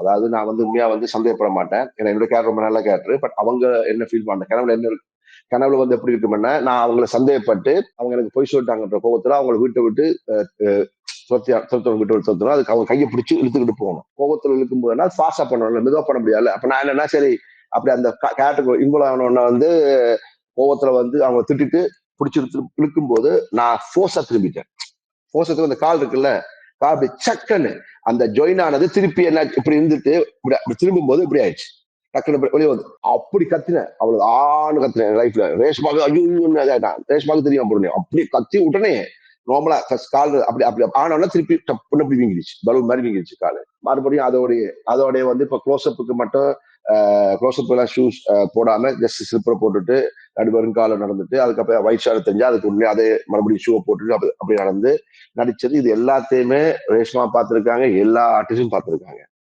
அதாவது நான் வந்து உண்மையா வந்து சந்தேகப்பட மாட்டேன். ஏன்னா என்னோட கேரக்டர் ரொம்ப நல்ல கேரக்டர். பட் அவங்க என்ன ஃபீல் பண்ண கனவுல என்ன இருக்கு கனவுல வந்து எப்படி இருக்கும்னா, நான் அவங்கள சந்தேகப்பட்டு அவங்க எனக்கு பொய் சொல்லிட்டாங்கன்ற கோவத்துல அவங்கள வீட்டை விட்டு துரத்தவங்க வீட்டை விட்டு துரத்தணும். அதுக்கு அவங்க கையை பிடிச்சி இழுத்துக்கிட்டு போகணும். கோவத்துல இழுக்கும் போதுனா ஃபாஸ்டா பண்ணணும், மெதுவா பண்ண முடியாது. அப்ப நான் என்னன்னா சரி அப்படி அந்த கேரக்டருக்கு இன்வால்வ் ஆகணும்னா வந்து கோவத்துல வந்து அவங்க திட்டிட்டு பிடிச்சி இழுக்கும் போது நான் ஃபோர்ஸா திரும்பிட்டேன். ஃபோர்ஸத்துக்கு அந்த கால் இருக்குல்ல, கால் அப்படி சக்குன்னு அந்த ஜாயின் ஆனது திருப்பி என்ன இப்படி இருந்துட்டு இப்படி திரும்பும் போது இப்படி ஆயிடுச்சு. டக்குனு வெளியே வந்து அப்படி கத்தினேன். அவளுக்கு ஆன்னு கத்தினேன் லைஃப்ல. ரேஷ்மாக்கு ஐயோ ரேஷ்மாக்கு தெரியும் பொருள். அப்படி கத்தி உடனே நார்மலா ஃபர்ஸ்ட் கால் அப்படி அப்படி ஆனோன்னா திருப்பி டப்புன்னு அப்படி வீங்கிடுச்சு. பலூன் மாதிரி வீங்கிடுச்சு காலு. மறுபடியும் அதோடைய வந்து இப்ப க்ளோஸ்அப்புக்கு மட்டும் க்ளோஸ்அப் எல்லாம் ஷூஸ் போடாம ஜஸ்ட் ஸ்லிப்பர் போட்டுட்டு நடுவருங்கால நடந்துட்டு அதுக்கப்புறம் ஒயிட் ஷர்ட் தெரிஞ்சா அதுக்கு உடனே அதே மறுபடியும் ஷூவை போட்டுட்டு அப்படி நடந்து நடிச்சது. இது எல்லாத்தையுமே ரேஷ்மா பார்த்திருக்காங்க, எல்லா ஆர்டிஸ்டும் பார்த்திருக்காங்க.